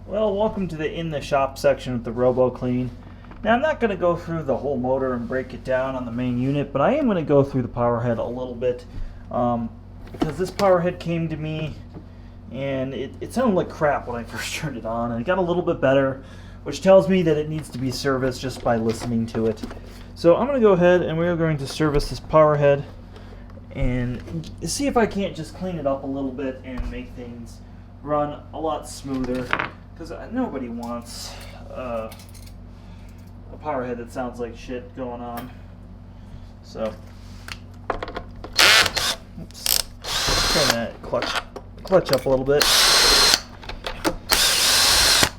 Well, welcome to the in the shop section of the RoboClean. Now, I'm not going to go through the whole motor and break it down on the main unit, but I am going to go through the power head a little bit because this power head came to me and it sounded like crap when I first turned it on, and it got a little bit better, which tells me that it needs to be serviced just by listening to it. So I'm going to go ahead and we're going to service this power head and see if I can't just clean it up a little bit and make things run a lot smoother, because nobody wants a power head that sounds like shit going on. So, oops, turn that clutch up a little bit.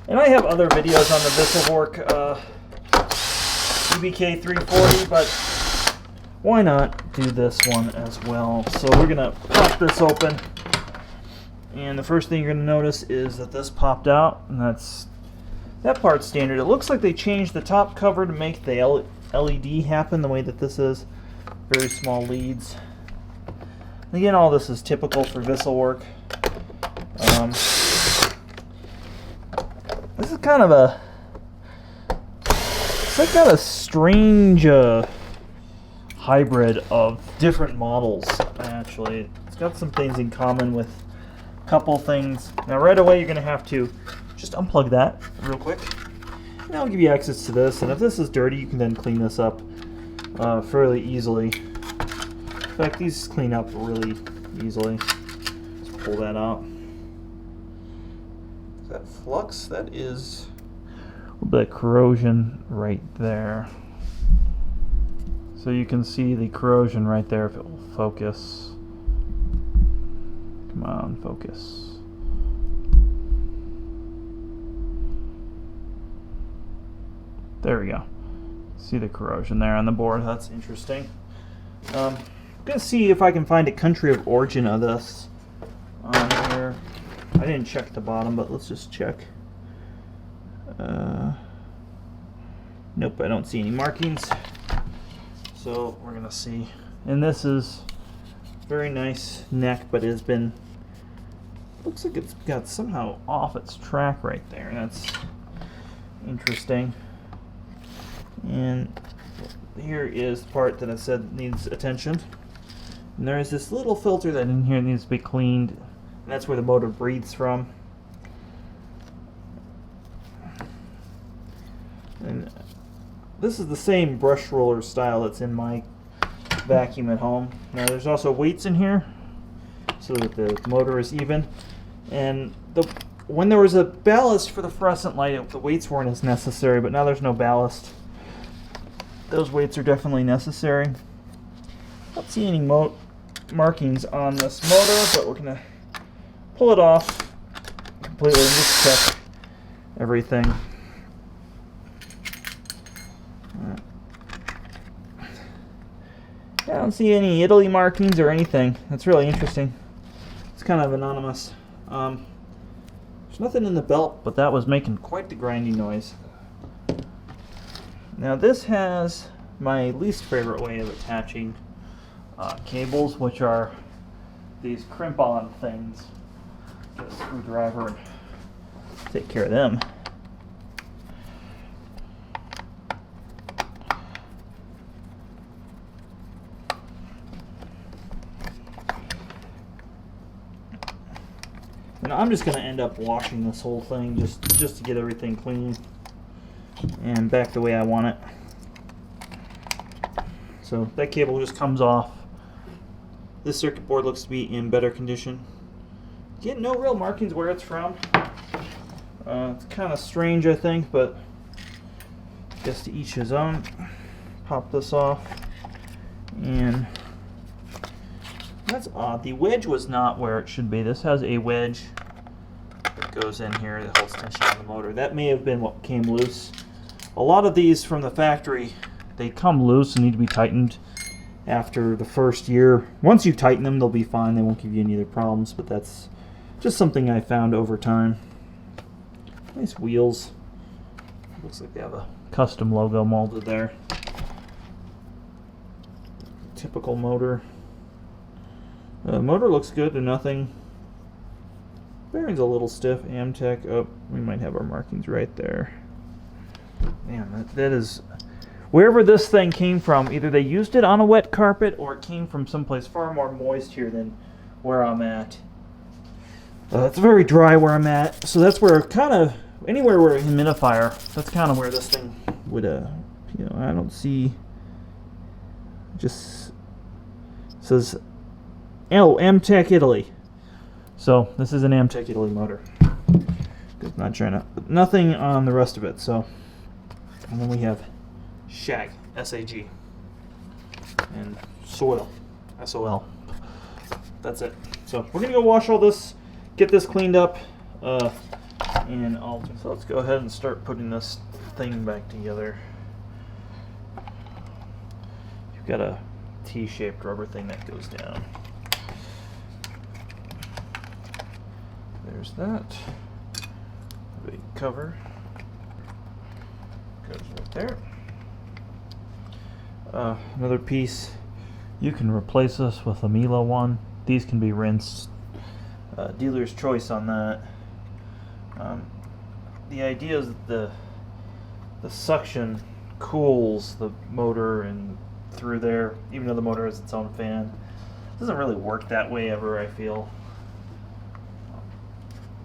And I have other videos on the VisselWork EBK340, but why not do this one as well? So we're gonna pop this open. And the first thing you're going to notice is that this popped out, and that part's standard. It looks like they changed the top cover to make the LED happen the way that this is. Very small leads. And again, all this is typical for VisselWork. This is kind of a strange hybrid of different models, actually. It's got some things in common with couple things. Now right away you're going to have to just unplug that real quick, and that'll give you access to this, and if this is dirty you can then clean this up fairly easily. In fact, these clean up really easily. Let's pull that out. Is that flux? That is a little bit of corrosion right there. So you can see the corrosion right there if it will focus. Come on, focus. There we go. See the corrosion there on the board. That's interesting. I'm going to see if I can find a country of origin of this on here. I didn't check the bottom, but let's just check. Nope, I don't see any markings. So we're going to see. And this is very nice neck, but it has been, looks like it's got somehow off its track right there. That's interesting. And here is the part that I said needs attention. And there is this little filter that in here needs to be cleaned. And that's where the motor breathes from. And this is the same brush roller style that's in my vacuum at home. Now there's also weights in here so that the motor is even, and when there was a ballast for the fluorescent light, the weights weren't as necessary, but now there's no ballast. Those weights are definitely necessary. I don't see any markings on this motor, but we're gonna pull it off completely and just check everything. I don't see any Italy markings or anything. That's really interesting. It's kind of anonymous. There's nothing in the belt, but that was making quite the grinding noise. Now this has my least favorite way of attaching cables, which are these crimp-on things. Get a screwdriver and take care of them. And I'm just going to end up washing this whole thing just to get everything clean and back the way I want it. So that cable just comes off. This circuit board looks to be in better condition. Again, no real markings where it's from. It's kind of strange, I think, but I guess to each his own. Pop this off, and that's odd. The wedge was not where it should be. This has a wedge that goes in here that holds tension on the motor. That may have been what came loose. A lot of these from the factory, they come loose and need to be tightened after the first year. Once you tighten them, they'll be fine. They won't give you any other problems, but that's just something I found over time. Nice wheels. Looks like they have a custom logo molded there. Typical motor. The motor looks good. There's nothing Bearing's a little stiff. Amtech. Oh, we might have our markings right there. Man, that is... Wherever this thing came from, either they used it on a wet carpet or it came from someplace far more moist here than where I'm at. It's very dry where I'm at, so that's where kind of... Anywhere where a humidifier, that's kind of where this thing would, you know, I don't see... Just says, oh, Amtech Italy. So this is an Amtech Italy motor. It's not China. Nothing on the rest of it. So, and then we have Shag, SAG, and Soil, SOL. That's it. So we're gonna go wash all this, get this cleaned up, and so let's go ahead and start putting this thing back together. You've got a T-shaped rubber thing that goes down. There's that. Big cover. Goes right there. Another piece. You can replace this with a Mila one. These can be rinsed. Dealer's choice on that. The idea is that the suction cools the motor and through there, even though the motor has its own fan. It doesn't really work that way ever, I feel.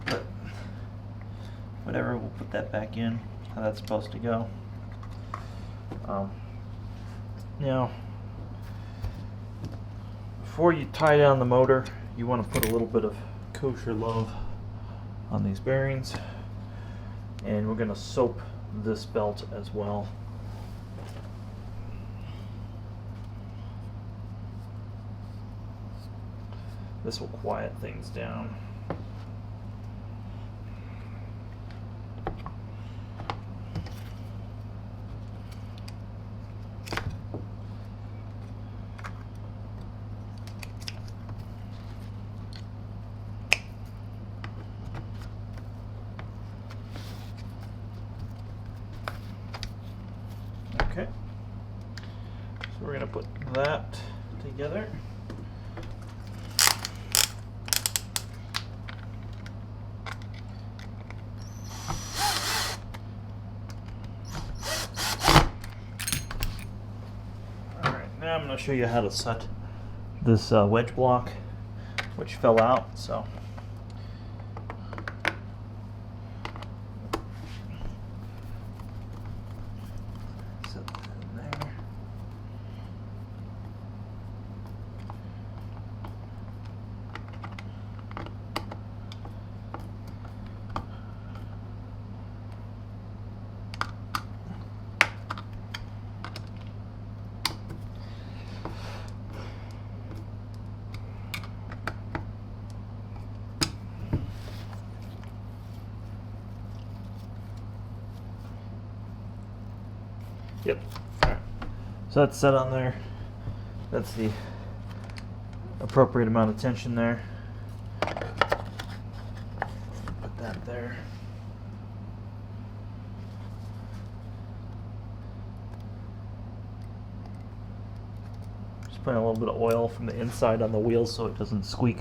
But whatever, we'll put that back in how that's supposed to go. Now, before you tie down the motor, you want to put a little bit of kosher love on these bearings, and we're going to soap this belt as well. This will quiet things down. Okay, so we're going to put that together. Now I'm going to show you how to set this wedge block, which fell out. So set that in there. Yep. Alright. So that's set on there. That's the appropriate amount of tension there. Put that there. Just putting a little bit of oil from the inside on the wheels so it doesn't squeak.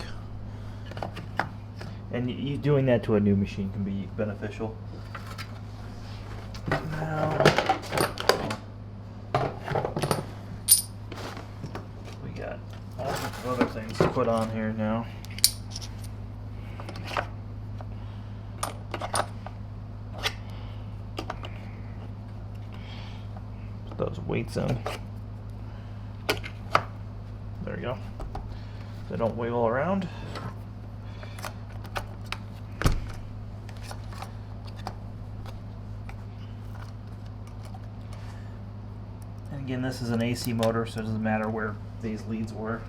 And you doing that to a new machine can be beneficial. Now, other things to put on here now. Put those weights in. There you go. They don't wiggle around. And again, this is an AC motor, so it doesn't matter where these leads were.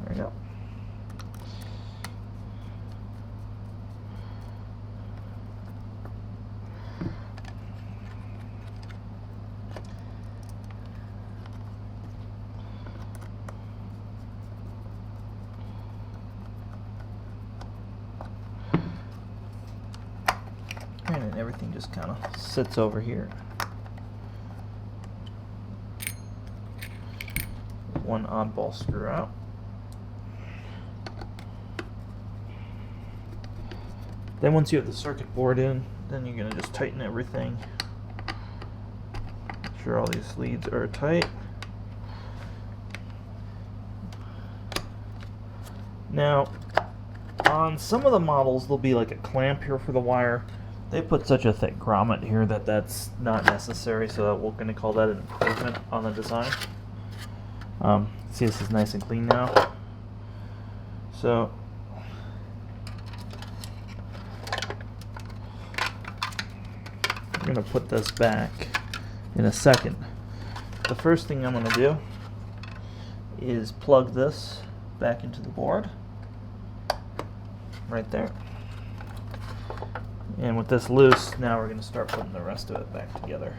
There we go. everything just kind of sits over here. One oddball screw out. Then once you have the circuit board in, then you're going to just tighten everything. Make sure all these leads are tight. Now, on some of the models, there'll be like a clamp here for the wire. They put such a thick grommet here that that's not necessary, so we're going to call that an improvement on the design. See, this is nice and clean now. So, I'm going to put this back in a second. The first thing I'm going to do is plug this back into the board. Right there. And with this loose, now we're going to start putting the rest of it back together.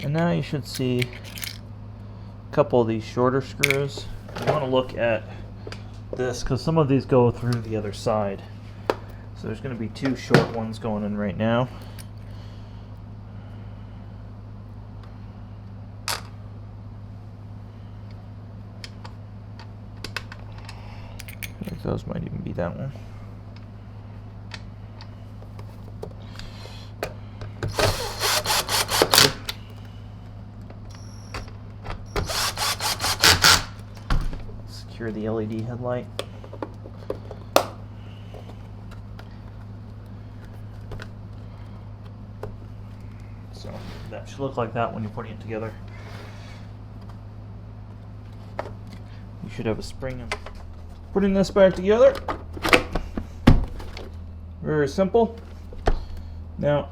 And now you should see a couple of these shorter screws. You want to look at this because some of these go through the other side. So there's going to be two short ones going in right now. I think those might even be that one. Secure the LED headlight. So that should look like that when you're putting it together. You should have a spring in putting this back together. Very simple. Now,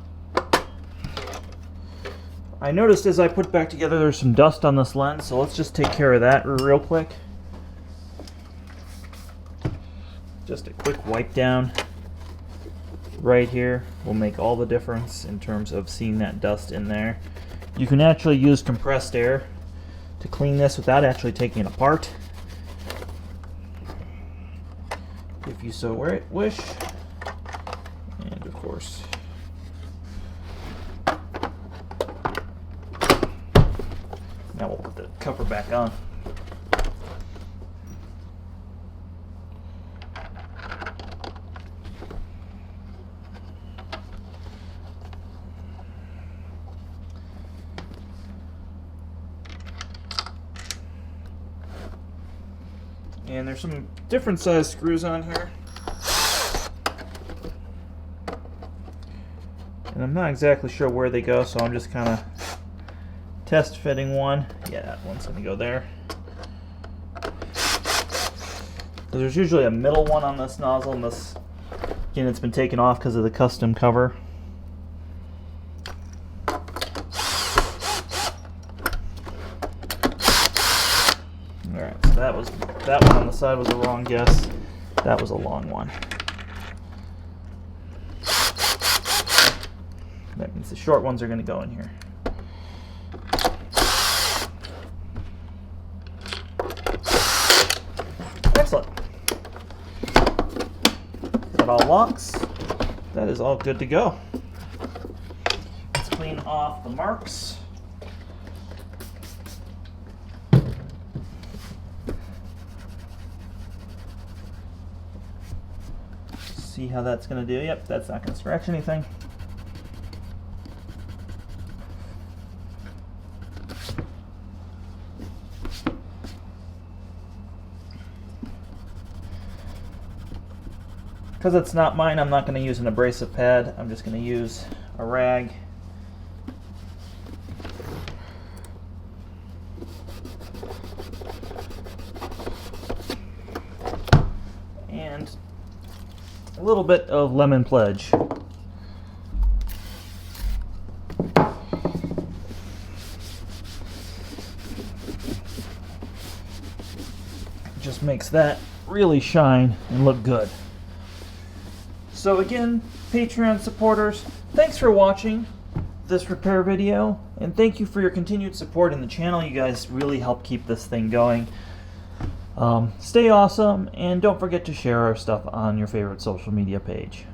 I noticed as I put it back together there's some dust on this lens, so let's just take care of that real quick. Just a quick wipe down right here will make all the difference in terms of seeing that dust in there. You can actually use compressed air to clean this without actually taking it apart, if you so wish. And of course, now we'll put the cover back on. And there's some different size screws on here. And I'm not exactly sure where they go, so I'm just kind of test fitting one. Yeah, that one's going to go there. So there's usually a middle one on this nozzle, and this, again, it's been taken off because of the custom cover. Alright, so that one on the side was a wrong guess. That was a long one. That means the short ones are going to go in here. Excellent. That all locks. That is all good to go. Let's clean off the marks. See how that's going to do. Yep, that's not going to scratch anything. Because it's not mine, I'm not going to use an abrasive pad. I'm just going to use a rag. And a little bit of lemon pledge. just makes that really shine and look good. So again, Patreon supporters, thanks for watching this repair video, and thank you for your continued support in the channel. You guys really help keep this thing going. Stay awesome, and don't forget to share our stuff on your favorite social media page.